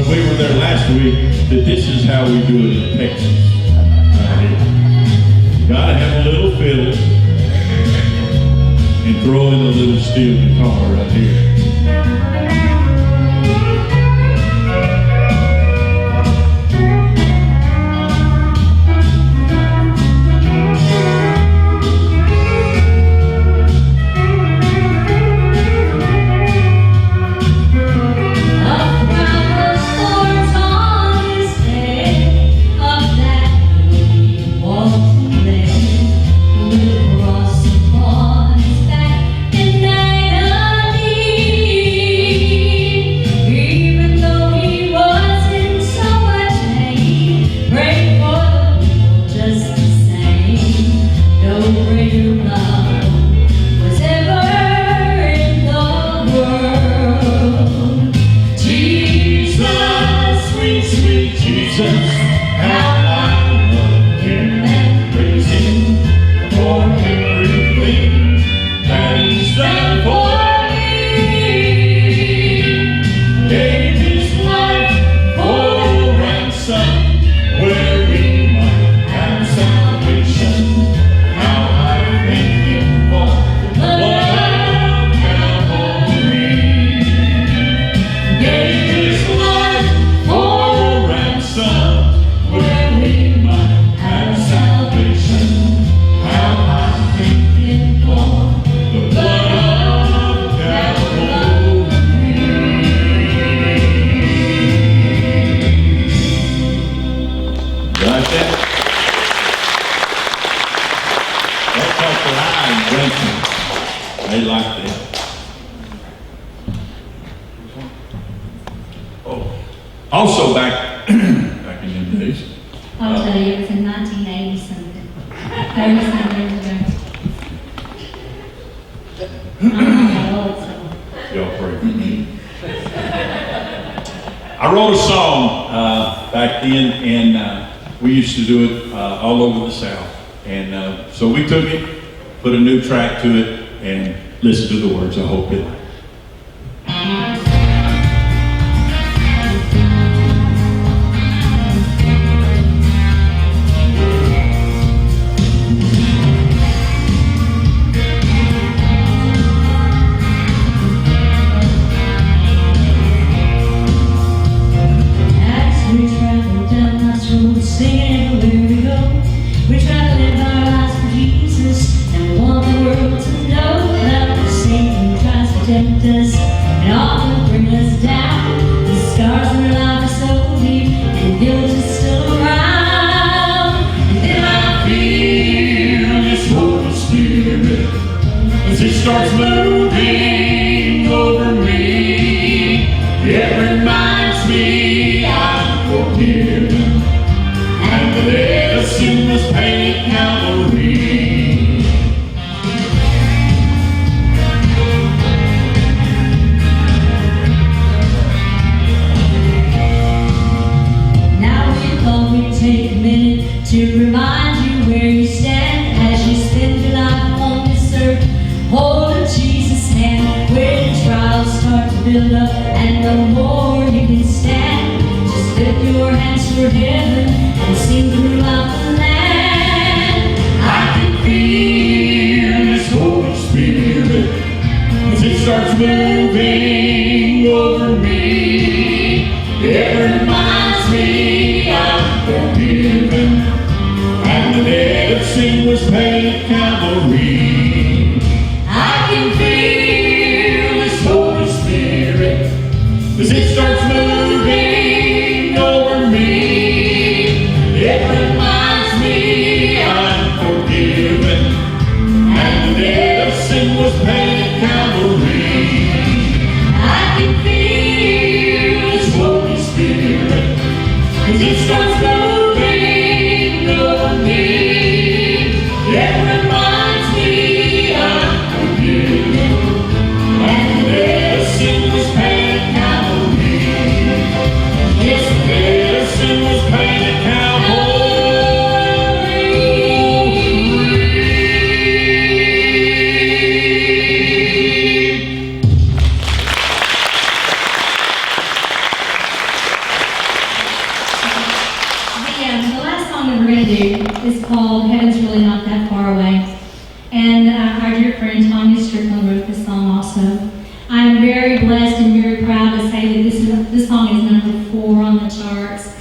when we were there last week that this is how we do it in Texas. Right here. You gotta have a little fiddle and throw in a little steel guitar right here. They like that. Oh, also back in them days. I'll tell you, it was in 1980 something. 30-some years ago. I'm not that old, so. Y'all pray for me. I wrote a song back then, and we used to do it all over the South. And so we took it, put a new track to it, and listen to the words. I hope you like it. And often bring us down. The scars in our life are so deep, and guilt is still around. And then I feel this Holy Spirit as it starts moving over me. It reminds me I'm forgiven, and the debt of sin was paid at Calvary. Take a minute to remind you where you stand as you spend your life on this earth. Hold Jesus' hand where the trials start to build up and no more you can stand. Just lift your hands toward heaven and sing throughout the land. I can feel this Holy Spirit as it starts moving over me. It reminds me I'm forgiven, and the debt of sin was paid at Calvary. I can feel this Holy Spirit as it starts moving over me. It reminds me I'm forgiven, and the debt of sin was paid at Calvary. I can feel this Holy Spirit as it starts moving over me. It reminds me I'm forgiven, and the debt of sin was paid at Calvary. Yes, the debt of sin was paid at Calvary. we're going to do is called Heaven's Really Not That Far Away. And our dear friend Tanya Strickland wrote this song also. I'm very blessed and very proud to say that this song is number 4 on the charts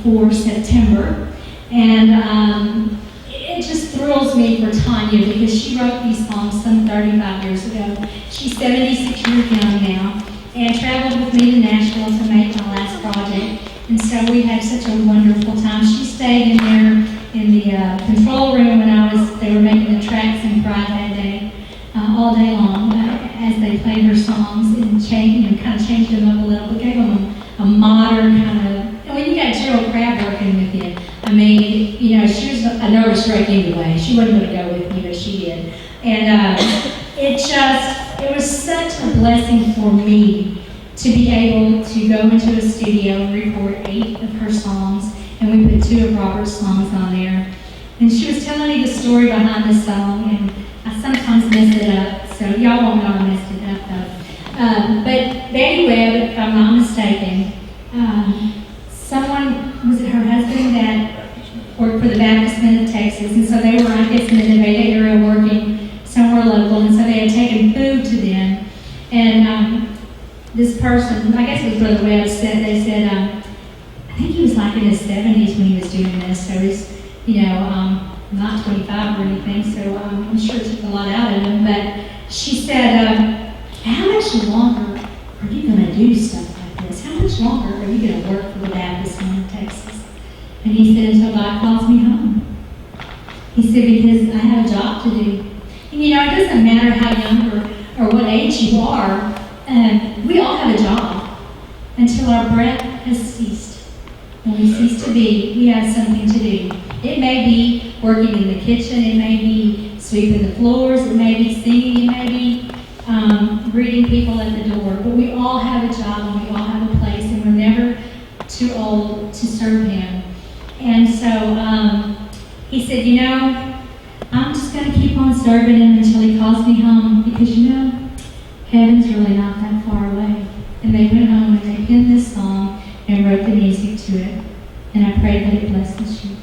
for September. And it just thrills me for Tanya because she wrote these songs some 35 years ago. She's 76 years young now and traveled with me to Nashville to make my last project. And so we had such a wonderful time. She stayed in there in the control room when they were making the tracks in Pride that day, all day long, as they played her songs and kind of changed them up a little, but gave them a modern kind of. When you got Gerald Crabb working with you, I mean, she was a nervous wreck anyway. She wasn't going to go with me, but she did, and it was such a blessing for me to be able to go into a studio and record 8 of her songs, and we put 2 of Robert's songs on there. And she was telling me the story behind the song, and I sometimes mess it up, so y'all won't know I messed it up though. But Betty Webb, if I'm not mistaken, was it her husband that worked for the Baptist Men of Texas, and so they were, I guess, in the Nevada area working somewhere local, and so they had taken food to them, and this person, I guess it was Brother Webb, they said, I think he was like in his 70s when he was doing this, so he's, not 25 or anything, so I'm sure it took a lot out of him, but she said, how much longer are you going to do stuff like this? How much longer are you going to work for the Baptist Men of Texas? And he said, until God calls me home. He said, because I have a job to do. And it doesn't matter how young or what age you are, we all have a job until our breath has ceased. When we cease to be, we have something to do. It may be working in the kitchen, it may be sweeping the floors, it may be singing, it may be greeting people at the door. But we all have a job and we all have a place, and we're never too old to serve Him. And so he said, I'm just going to keep on serving Him until He calls me home, because heaven's really not that far away. And they went home and they penned this song and wrote the music to it. And I pray that it blesses you.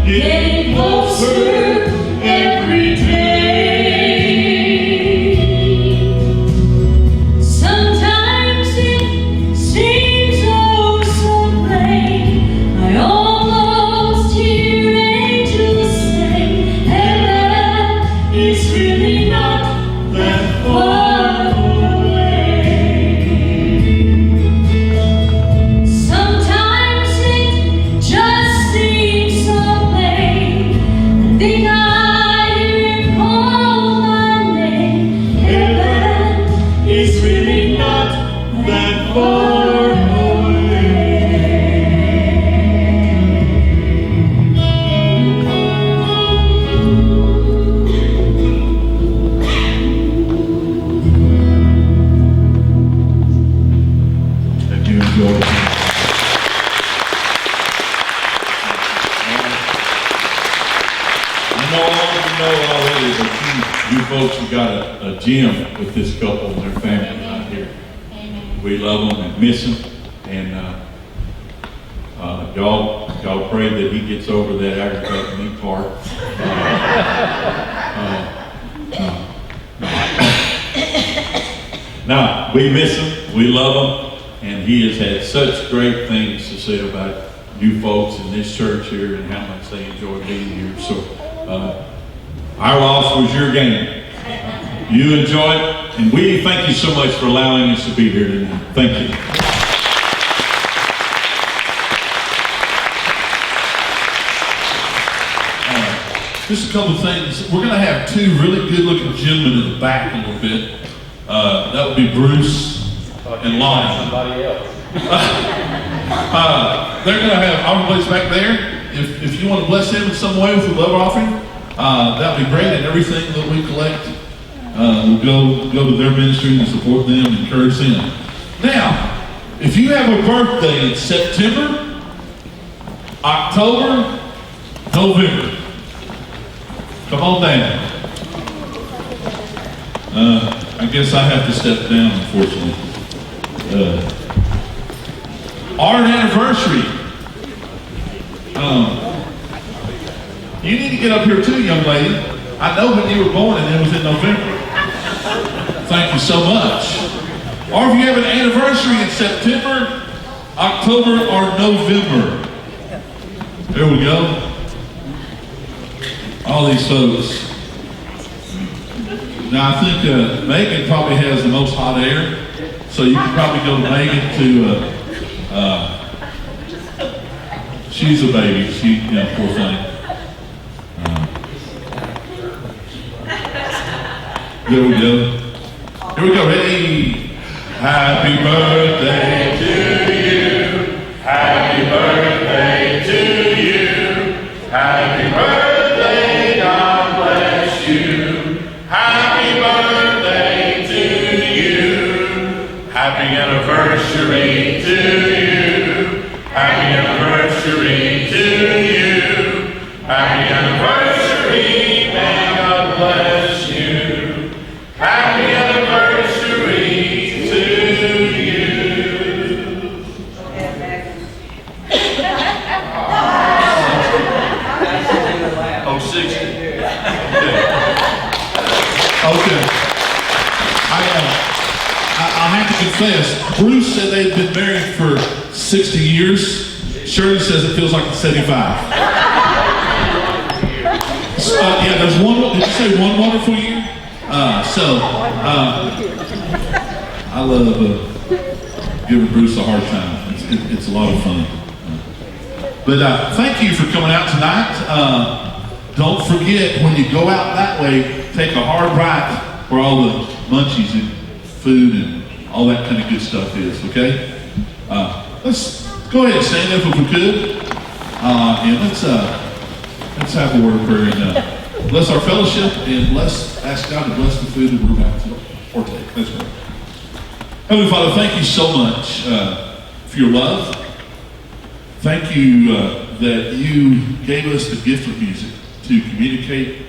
Getting closer every day. already, but you folks have got a gem with this couple and their family out here. Amen. We love them and miss them, and y'all pray that he gets over that aggravating me part. No, we miss him, we love him, and he has had such great things to say about you folks in this church here and how much they enjoy being here. So our loss was your gain. You enjoy it, and we thank you so much for allowing us to be here tonight. Thank you. Just a couple of things. We're going to have two really good-looking gentlemen in the back a little bit. That would be Bruce and Lonnie. Somebody else. They're going to have our place back there. If you want to bless them in some way with a love offering, that would be great. And everything that we collect will go to their ministry and support them and encourage them. Now, if you have a birthday in September, October, November, come on down. I guess I have to step down, unfortunately. Our anniversary. You need to get up here too, young lady. I know when you were born and it was in November. Thank you so much. Or if you have an anniversary in September, October, or November. There we go. All these folks. Now I think Megan probably has the most hot air, so you can probably go to Megan to. She's a baby. Poor thing. There we go. Here we go. Ready? Happy birthday to you. Happy birthday to you. Happy birthday. God bless you. Happy birthday to you. Happy anniversary to you. Happy anniversary to you. Happy anniversary. May God bless you. Happy anniversary to you. Oh, 60. Okay. I'll have to confess, Bruce said they'd been married for 60 years. Shirley says it feels like it's 75. Yeah, there's one, did you say one wonderful year? I love giving Bruce a hard time. It's a lot of fun. But thank you for coming out tonight. Don't forget, when you go out that way, take a hard right where all the munchies and food and all that kind of good stuff is, okay? Let's go ahead and stand up if we could. And let's have a word of prayer and bless our fellowship and ask God to bless the food that we're about to partake. Let's pray. Heavenly Father, thank you so much for your love. Thank you that you gave us the gift of music to communicate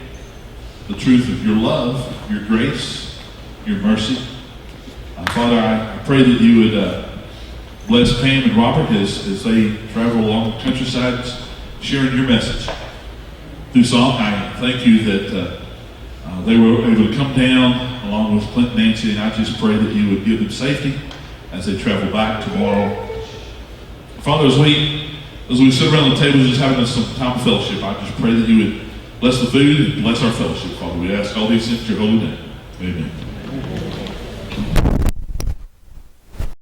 the truth of your love, your grace, your mercy. Father, I pray that you would bless Pam and Robert as they travel along the countryside sharing your message. Through song, I thank you that they were able to come down along with Clint and Nancy, and I just pray that you would give them safety as they travel back tomorrow. Father, as we sit around the table just having some time of fellowship, I just pray that you would bless the food and bless our fellowship, Father. We ask all these things in your holy name. Amen.